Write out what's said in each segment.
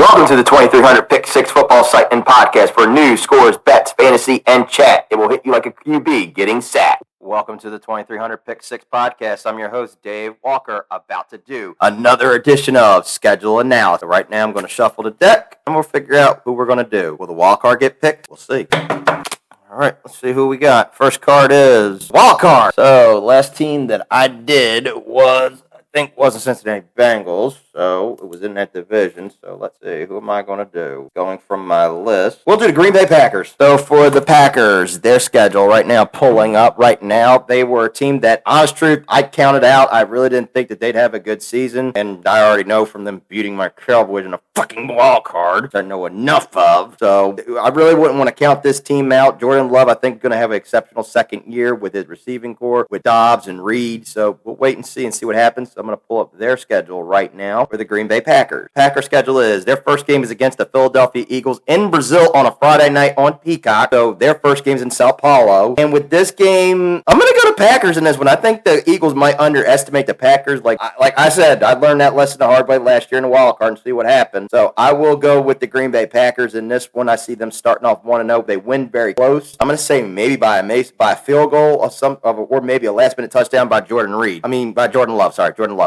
Welcome to the 2300 Pick 6 football site and podcast for news, scores, bets, fantasy, and chat. It will hit you like a QB getting sacked. Welcome to the 2300 Pick 6 podcast. I'm your host, Dave Walker, about to do another edition of Schedule Analysis. So right now I'm going to shuffle the deck and we'll figure out who we're going to do. Will the wild card get picked? We'll see. All right, let's see who we got. First card is wild card. So last team that I did was the Cincinnati Bengals, so it was in that division. So let's see, who am I going to do? Going from my list, we'll do the Green Bay Packers. So for the Packers, their schedule right now pulling up right now. They were a team that, honest truth, I counted out. I really didn't think that they'd have a good season, and I already know from them beating my Cowboys in a fucking wild card, which I know enough of. So I really wouldn't want to count this team out. Jordan Love, I think, is going to have an exceptional second year with his receiving core, with Dobbs and Reed. So we'll wait and see what happens. I'm going to pull up their schedule right now for the Green Bay Packers. Packers schedule is, their first game is against the Philadelphia Eagles in Brazil on a Friday night on Peacock. So their first game is in Sao Paulo. And with this game, I'm going to go to Packers in this one. I think the Eagles might underestimate the Packers. Like I said, I learned that lesson the hard way last year in the wild card and see what happened. So I will go with the Green Bay Packers in this one. I see them starting off 1-0. They win very close. I'm going to say maybe by a field goal or maybe a last minute touchdown by Jordan Love. Jordan Love.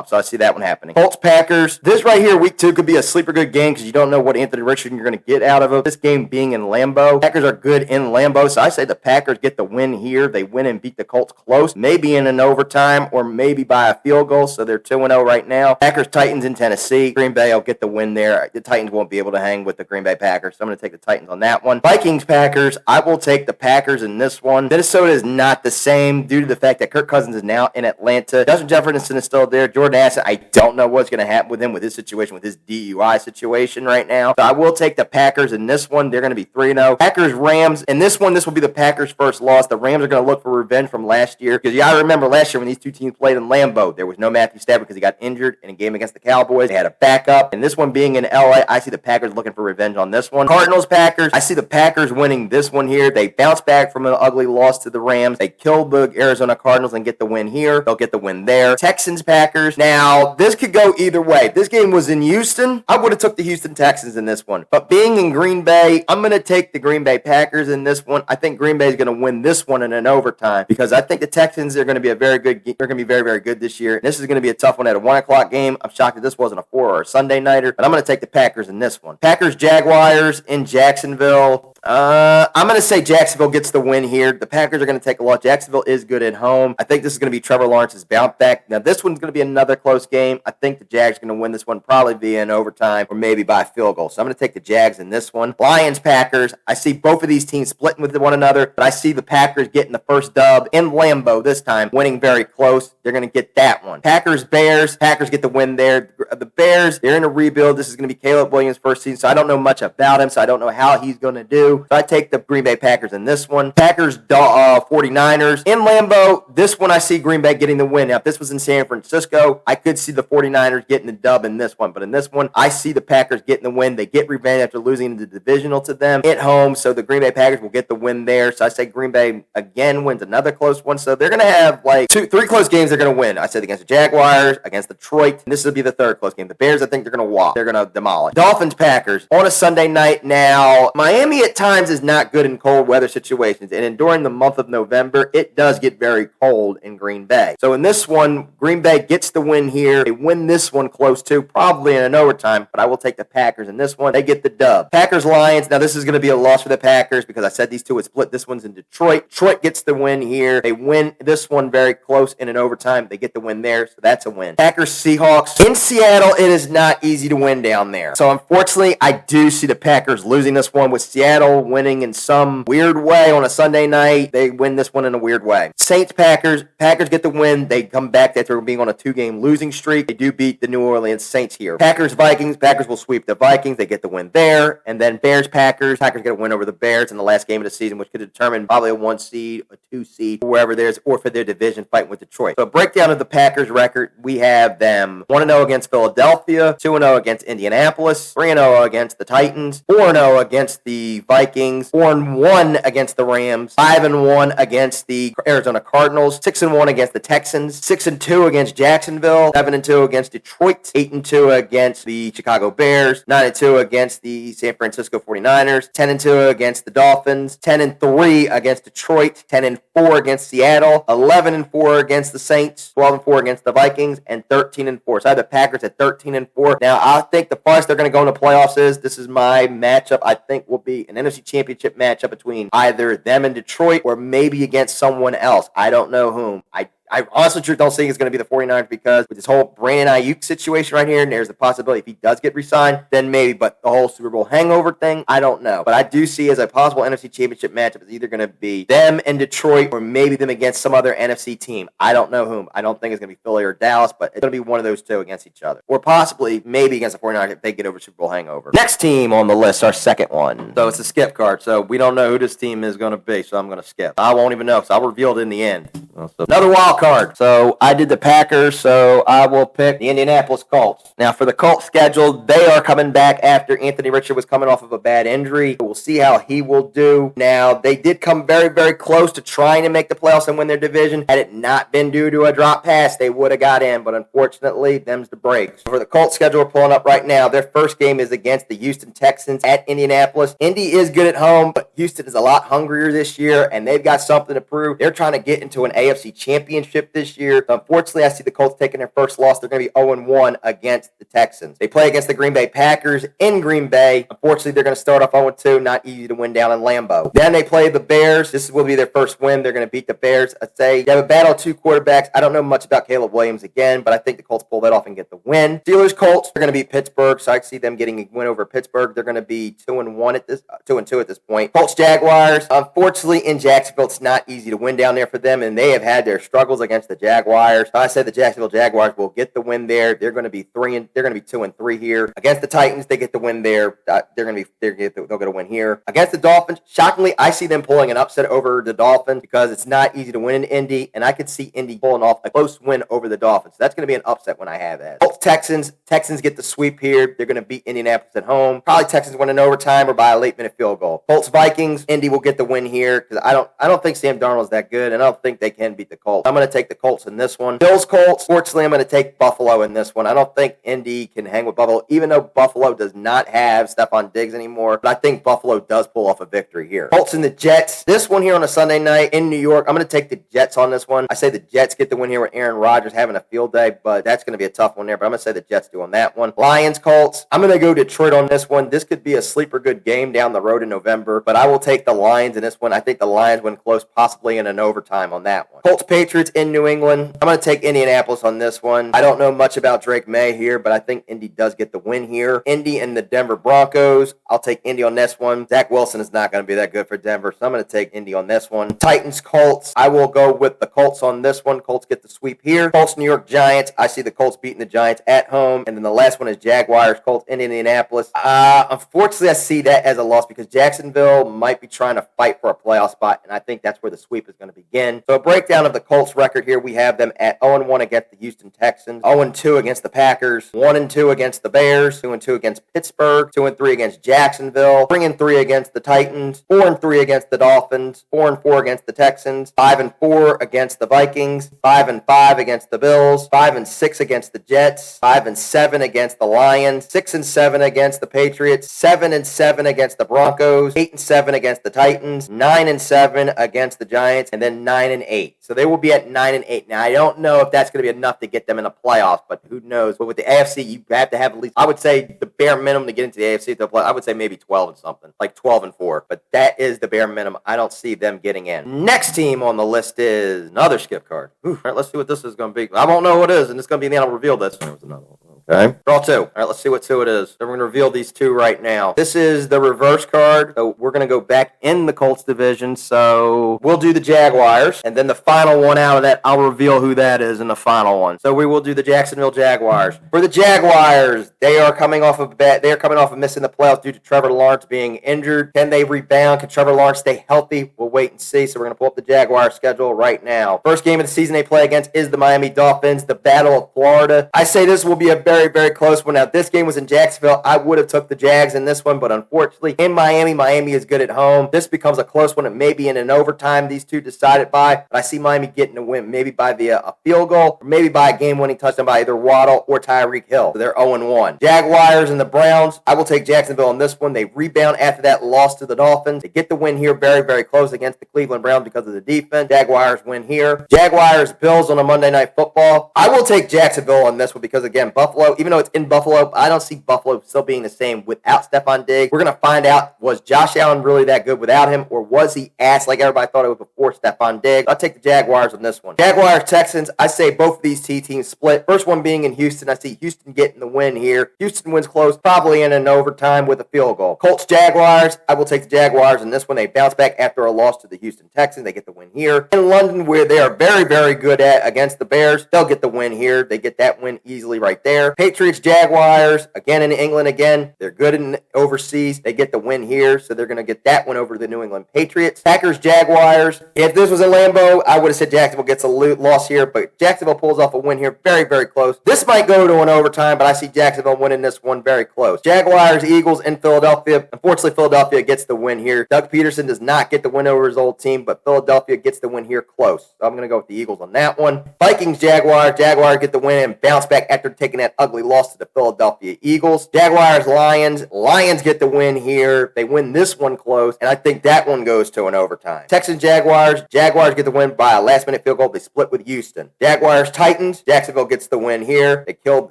So I see that one happening. Colts Packers. This right here, week 2, could be a sleeper good game because you don't know what Anthony Richardson you're going to get out of it. This game being in Lambeau. Packers are good in Lambeau, so I say the Packers get the win here. They win and beat the Colts close, maybe in an overtime or maybe by a field goal. So they're 2-0 right now. Packers Titans in Tennessee. Green Bay will get the win there. The Titans won't be able to hang with the Green Bay Packers, so I'm going to take the Titans on that one. Vikings Packers. I will take the Packers in this one. Minnesota is not the same due to the fact that Kirk Cousins is now in Atlanta. Justin Jefferson is still there. Jordan Addison, I don't know what's going to happen with him with his situation, with his DUI situation right now. So I will take the Packers in this one. They're going to be 3-0. Packers Rams. In this one, this will be the Packers' first loss. The Rams are going to look for revenge from last year because you got to remember last year when these two teams played in Lambeau, there was no Matthew Stafford because he got injured in a game against the Cowboys. They had a backup. And this one being in LA, I see the Packers looking for revenge on this one. Cardinals Packers. I see the Packers winning this one here. They bounce back from an ugly loss to the Rams. They kill the Arizona Cardinals and get the win here. They'll get the win there. Texans Packers. Now, this could go either way. This game was in Houston. I would have took the Houston Texans in this one. But being in Green Bay, I'm going to take the Green Bay Packers in this one. I think Green Bay is going to win this one in an overtime because I think the Texans are going to be very, very good this year. And this is going to be a tough one at a 1 o'clock game. I'm shocked that this wasn't a 4 or a Sunday nighter, but I'm going to take the Packers in this one. Packers Jaguars in Jacksonville. I'm going to say Jacksonville gets the win here. The Packers are going to take a loss. Jacksonville is good at home. I think this is going to be Trevor Lawrence's bounce back. Now, this one's going to be another close game. I think the Jags are going to win this one probably via an overtime or maybe by a field goal. So I'm going to take the Jags in this one. Lions, Packers. I see both of these teams splitting with one another, but I see the Packers getting the first dub in Lambeau this time, winning very close. They're going to get that one. Packers, Bears. Packers get the win there. The Bears, they're in a rebuild. This is going to be Caleb Williams' first season, so I don't know much about him, so I don't know how he's going to do. So I take the Green Bay Packers in this one. Packers, 49ers. In Lambeau, this one I see Green Bay getting the win. Now, if this was in San Francisco, I could see the 49ers getting the dub in this one. But in this one, I see the Packers getting the win. They get revenge after losing the divisional to them at home. So the Green Bay Packers will get the win there. So I say Green Bay again wins another close one. So they're going to have like 3 close games they're going to win. I said against the Jaguars, against Detroit. And this will be the 3rd close game. The Bears, I think they're going to walk. They're going to demolish. Dolphins, Packers on a Sunday night. Now, Miami at times is not good in cold weather situations. And during the month of November, it does get very cold in Green Bay. So in this one, Green Bay gets the win here. They win this one close too, probably in an overtime, but I will take the Packers in this one. They get the dub. Packers, Lions. Now this is going to be a loss for the Packers because I said these two would split. This one's in Detroit. Detroit gets the win here. They win this one very close in an overtime. They get the win there, so that's a win. Packers, Seahawks. In Seattle, it is not easy to win down there. So unfortunately, I do see the Packers losing this one with Seattle winning in some weird way on a Sunday night. They win this one in a weird way. Saints, Packers. Packers get the win. They come back after being on a 2-game losing streak. They do beat the New Orleans Saints here. Packers, Vikings. Packers will sweep the Vikings. They get the win there. And then Bears, Packers. Packers get a win over the Bears in the last game of the season, which could determine probably a 1 seed, a 2 seed, wherever there's, or for their division fighting with Detroit. So a breakdown of the Packers record. We have them 1-0 against Philadelphia, 2-0 against Indianapolis, 3-0 against the Titans, 4-0 against the Vikings, 4-1 against the Rams, 5-1 against the Arizona Cardinals, 6-1 against the Texans, 6-2 against Jacksonville, 7-2 against Detroit, 8-2 against the Chicago Bears, 9-2 against the San Francisco 49ers, 10-2 against the Dolphins, 10-3 against Detroit, 10-4 against Seattle, 11-4 against the Saints, 12-4 against the Vikings, and 13-4. So I have the Packers at 13-4. Now, I think the farthest they're going to go in the playoffs is, this is my matchup, I think will be an NFC Championship matchup between either them and Detroit or maybe against someone else. I don't know whom. I honestly don't think it's going to be the 49ers because with this whole Brandon Ayuk situation right here, and there's the possibility if he does get re-signed, then maybe. But the whole Super Bowl hangover thing, I don't know. But I do see as a possible NFC Championship matchup is either going to be them and Detroit or maybe them against some other NFC team. I don't know whom. I don't think it's going to be Philly or Dallas, but it's going to be one of those two against each other. Or possibly maybe against the 49ers if they get over Super Bowl hangover. Next team on the list, our second one. So it's a skip card. So we don't know who this team is going to be, so I'm going to skip. I won't even know because I'll reveal it in the end. Another wild card. So I did the Packers, so I will pick the Indianapolis Colts. Now, for the Colts schedule, they are coming back after Anthony Richardson was coming off of a bad injury. We'll see how he will do. Now, they did come very, very close to trying to make the playoffs and win their division. Had it not been due to a drop pass, they would have got in, but unfortunately, them's the breaks. For the Colts schedule we're pulling up right now, their first game is against the Houston Texans at Indianapolis. Indy is good at home, but Houston is a lot hungrier this year, and they've got something to prove. They're trying to get into an AFC Championship this year. So unfortunately, I see the Colts taking their first loss. They're going to be 0-1 against the Texans. They play against the Green Bay Packers in Green Bay. Unfortunately, they're going to start off 0-2. Not easy to win down in Lambeau. Then they play the Bears. This will be their first win. They're going to beat the Bears. I'd say they have a battle of two quarterbacks. I don't know much about Caleb Williams again, but I think the Colts pull that off and get the win. Steelers Colts, they're going to beat Pittsburgh, so I see them getting a win over Pittsburgh. They're going to be 2-1 at this 2-2 at this point. Colts Jaguars. Unfortunately, in Jacksonville, it's not easy to win down there for them, and they have had their struggles against the Jaguars. I said the Jacksonville Jaguars will get the win there. They're going to be 2-3 here. Against the Titans, they get the win there. They'll get a win here. Against the Dolphins, shockingly, I see them pulling an upset over the Dolphins because it's not easy to win in Indy, and I could see Indy pulling off a close win over the Dolphins. So that's going to be an upset when I have that. Colts Texans get the sweep here. They're going to beat Indianapolis at home. Probably Texans win in overtime or by a late minute field goal. Colts Vikings, Indy will get the win here because I don't think Sam Darnold is that good, and I don't think they can beat the Colts. I'm going to take the Colts in this one. Bills Colts, fortunately, I'm going to take Buffalo in this one. I don't think Indy can hang with Buffalo, even though Buffalo does not have Stephon Diggs anymore, but I think Buffalo does pull off a victory here. Colts and the Jets. This one here on a Sunday night in New York, I'm going to take the Jets on this one. I say the Jets get the win here with Aaron Rodgers having a field day, but that's going to be a tough one there, but I'm going to say the Jets do on that one. Lions Colts. I'm going to go Detroit on this one. This could be a sleeper good game down the road in November, but I will take the Lions in this one. I think the Lions win close, possibly in an overtime on that one. Colts Patriots in New England. I'm going to take Indianapolis on this one. I don't know much about Drake May here, but I think Indy does get the win here. Indy and the Denver Broncos. I'll take Indy on this one. Zach Wilson is not going to be that good for Denver, so I'm going to take Indy on this one. Titans Colts. I will go with the Colts on this one. Colts get the sweep here. Colts New York Giants. I see the Colts beating the Giants at home. And then the last one is Jaguars Colts in Indianapolis. Unfortunately, I see that as a loss because Jacksonville might be trying to fight for a playoff spot, and I think that's where the sweep is going to begin. So a breakdown of the Colts record here, we have them at 0-1 against the Houston Texans, 0-2 against the Packers, 1-2 against the Bears, 2-2 against Pittsburgh, 2-3 against Jacksonville, 3-3 against the Titans, 4-3 against the Dolphins, 4-4 against the Texans, 5-4 against the Vikings, 5-5 against the Bills, 5-6 against the Jets, 5-7 against the Lions, 6-7 against the Patriots, 7-7 against the Broncos, 8-7 against the Titans, 9-7 against the Giants, and then 9-8. So they will be at 9-8. Now, I don't know if that's going to be enough to get them in the playoffs, but who knows? But with the AFC, you have to have at least, I would say, the bare minimum to get into the AFC. I would say maybe 12 and something, like 12-4. But that is the bare minimum. I don't see them getting in. Next team on the list is another skip card. All right, let's see what this is going to be. I won't know what it is, and it's going to be the end. I'll reveal this. There was another one. Okay. Draw two. All right, let's see what two it is. So we're going to reveal these two right now. This is the reverse card. So we're going to go back in the Colts division. So we'll do the Jaguars. And then the final one out of that, I'll reveal who that is in the final one. So we will do the Jacksonville Jaguars. For the Jaguars, they are coming off of missing the playoffs due to Trevor Lawrence being injured. Can they rebound? Can Trevor Lawrence stay healthy? We'll wait and see. So we're going to pull up the Jaguars schedule right now. First game of the season they play against is the Miami Dolphins, the Battle of Florida. I say this will be a very very, very close one. Now, this game was in Jacksonville. I would have took the Jags in this one, but unfortunately, in Miami is good at home. This becomes a close one. It may be in an overtime these two decided by, but I see Miami getting a win, maybe by a field goal, or maybe by a game-winning touchdown by either Waddle or Tyreek Hill. So they're 0-1. Jaguars and the Browns. I will take Jacksonville in this one. They rebound after that loss to the Dolphins. They get the win here, very, very close against the Cleveland Browns because of the defense. Jaguars win here. Jaguars, Bills on a Monday Night Football. I will take Jacksonville on this one because, again, Buffalo, even though it's in Buffalo, I don't see Buffalo still being the same without Stephon Diggs. We're going to find out, was Josh Allen really that good without him, or was he ass like everybody thought it was before Stephon Diggs? I'll take the Jaguars on this one. Jaguars, Texans, I say both of these teams split. First one being in Houston. I see Houston getting the win here. Houston wins close, probably in an overtime with a field goal. Colts, Jaguars, I will take the Jaguars in this one. They bounce back after a loss to the Houston Texans. They get the win here. In London, where they are very, very good at against the Bears, they'll get the win here. They get that win easily right there. Patriots, Jaguars, again in England again. They're good in overseas. They get the win here, so they're going to get that one over the New England Patriots. Packers, Jaguars. If this was in Lambeau, I would have said Jacksonville gets a loss here, but Jacksonville pulls off a win here. Very, very close. This might go to an overtime, but I see Jacksonville winning this one very close. Jaguars, Eagles in Philadelphia. Unfortunately, Philadelphia gets the win here. Doug Peterson does not get the win over his old team, but Philadelphia gets the win here close. So I'm going to go with the Eagles on that one. Vikings, Jaguars. Jaguars get the win and bounce back after taking that ugly loss to the Philadelphia Eagles. Jaguars, Lions. Lions get the win here. They win this one close, and I think that one goes to an overtime. Texans, Jaguars. Jaguars get the win by a last-minute field goal. They split with Houston. Jaguars, Titans. Jacksonville gets the win here. Then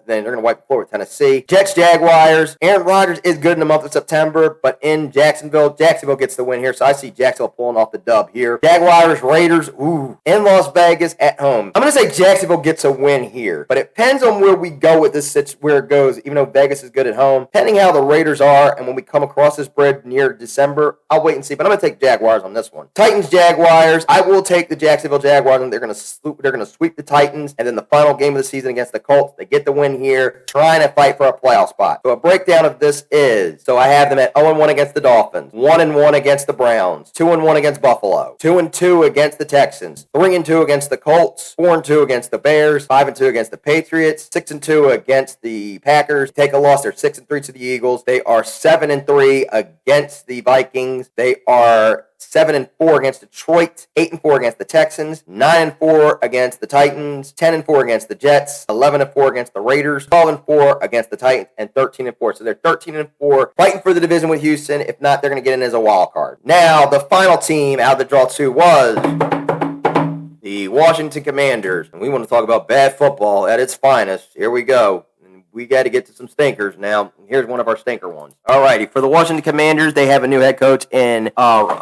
they're going to wipe the floor with Tennessee. Jets, Jaguars. Aaron Rodgers is good in the month of September, but in Jacksonville gets the win here, so I see Jacksonville pulling off the dub here. Jaguars, Raiders, in Las Vegas at home. I'm going to say Jacksonville gets a win here, but it depends on where we go with this, where it goes, even though Vegas is good at home. Depending how the Raiders are, and when we come across this spread near December, I'll wait and see, but I'm going to take Jaguars on this one. Titans, Jaguars. I will take the Jacksonville Jaguars, and they're going to sweep the Titans, and then the final game of the season against the Colts, they get the win here, trying to fight for a playoff spot. So a breakdown of this is, so I have them at 0-1 against the Dolphins, 1-1 against the Browns, 2-1 against Buffalo, 2-2 against the Texans, 3-2 against the Colts, 4-2 against the Bears, 5-2 against the Patriots, 6-2 against the Packers. Take a loss, they're 6-3 to the Eagles. They are 7-3 against the Vikings. They are 7-4 against Detroit, 8-4 against the Texans, 9-4 against the Titans, 10-4 against the Jets, 11-4 against the Raiders, 12-4 against the Titans, and 13-4. So they're 13-4, fighting for the division with Houston. If not, they're going to get in as a wild card. Now, the final team out of the draw 2 was the Washington Commanders. And we want to talk about bad football at its finest. Here we go. We got to get to some stinkers now. Here's one of our stinker ones. Alrighty, for the Washington Commanders, they have a new head coach in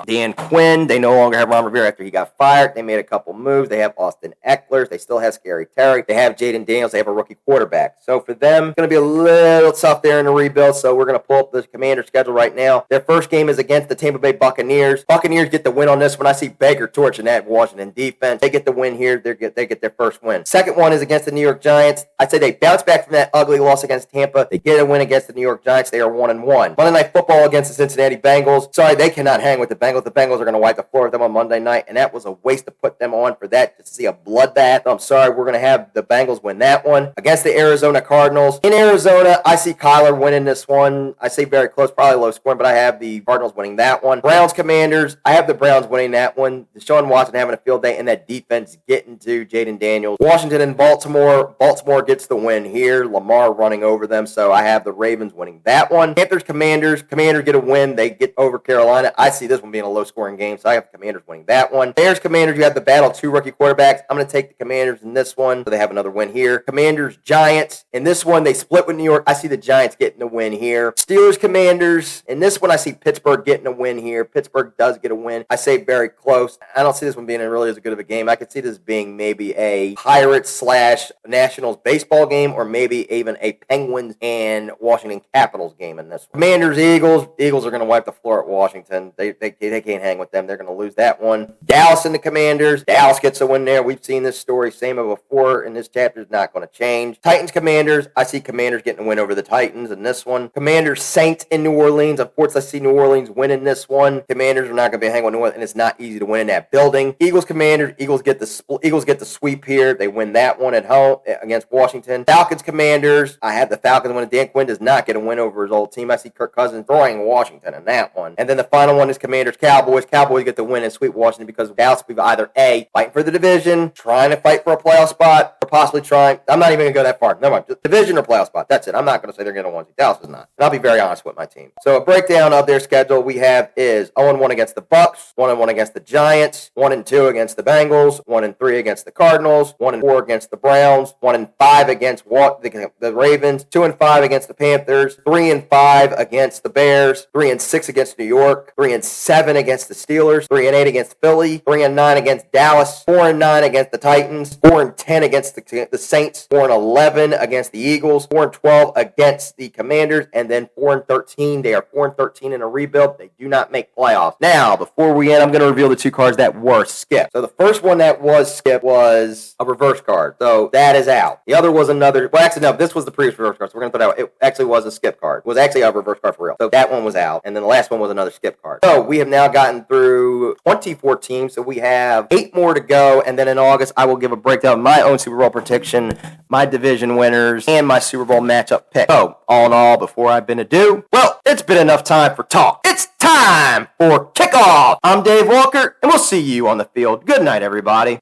Dan Quinn. They no longer have Ron Rivera after he got fired. They made a couple moves. They have Austin Eckler. They still have Scary Terry. They have Jaden Daniels. They have a rookie quarterback. So for them, it's going to be a little tough there in the rebuild. So we're going to pull up the Commander schedule right now. Their first game is against the Tampa Bay Buccaneers. Buccaneers get the win on this one. I see Baker torching that Washington defense. They get the win here. They get their first win. Second one is against the New York Giants. I'd say they bounce back from that ugly loss against Tampa. They get a win against the New York Giants. They are 1-1. Monday Night Football against the Cincinnati Bengals. Sorry, they cannot hang with the Bengals. The Bengals are going to wipe the floor with them on Monday night, and that was a waste to put them on for that, just to see a bloodbath. I'm sorry, we're going to have the Bengals win that one. Against the Arizona Cardinals. In Arizona, I see Kyler winning this one. I say very close, probably low scoring, but I have the Cardinals winning that one. Browns Commanders, I have the Browns winning that one. Deshaun Watson having a field day, and that defense getting to Jaden Daniels. Washington and Baltimore. Baltimore gets the win here. Lamar running over them, so I have the Ravens winning that one. Panthers, Commanders. Commanders get a win. They get over Carolina. I see this one being a low-scoring game, so I have the Commanders winning that one. Bears, Commanders, you have the battle of 2 rookie quarterbacks. I'm going to take the Commanders in this one, so they have another win here. Commanders, Giants. In this one, they split with New York. I see the Giants getting a win here. Steelers, Commanders. In this one, I see Pittsburgh getting a win here. Pittsburgh does get a win. I say very close. I don't see this one being really as good of a game. I could see this being maybe a Pirates/Nationals baseball game, or maybe even a Penguins and Washington Capitals game in this one. Commanders, Eagles. Eagles are going to wipe the floor at Washington. They can't hang with them. They're going to lose that one. Dallas and the Commanders. Dallas gets a win there. We've seen this story same as before, and this chapter is not going to change. Titans, Commanders. I see Commanders getting a win over the Titans in this one. Commanders, Saints in New Orleans. Unfortunately, I see New Orleans winning this one. Commanders are not going to be hanging with New Orleans, and it's not easy to win in that building. Eagles, Commanders. Eagles get the sweep here. They win that one at home against Washington. Falcons, Commanders. Commanders. I have the Falcons winning. Dan Quinn does not get a win over his old team. I see Kirk Cousins throwing Washington in that one. And then the final one is Commanders-Cowboys. Cowboys get the win and sweep Washington because Dallas will be either A, fighting for the division, trying to fight for a playoff spot, or possibly trying, I'm not even going to go that far. Never mind. Division or playoff spot. That's it. I'm not going to say they're going to win. Dallas is not. And I'll be very honest with my team. So a breakdown of their schedule we have is 0-1 against the Bucks, 1-1 against the Giants, 1-2 against the Bengals, 1-3 against the Cardinals, 1-4 against the Browns, 1-5 against the Ravens, 2-5 against the Panthers, 3-5 against the Bears, 3-6 against New York, 3-7 against the Steelers, 3-8 against Philly, 3-9 against Dallas, 4-9 against the Titans, 4-10 against the Saints, 4-11 against the Eagles, 4-12 against the Commanders, and then 4-13. They are 4-13 in a rebuild. They do not make playoffs. Now, before we end, I'm going to reveal the two cards that were skipped. So the first one that was skipped was a reverse card. So that is out. The other was another. Well, actually, no, this was the previous reverse card. So we're going to throw that out. It actually was a skip card. It was actually a reverse card for real. So that one was out. And then the last one was another skip card. So we have now gotten through 24 teams. So we have 8 more to go. And then in August, I will give a breakdown of my own Super Bowl prediction, my division winners, and my Super Bowl matchup pick. So all in all, before I've been ado, well, it's been enough time for talk. It's time for kickoff. I'm Dave Walker, and we'll see you on the field. Good night, everybody.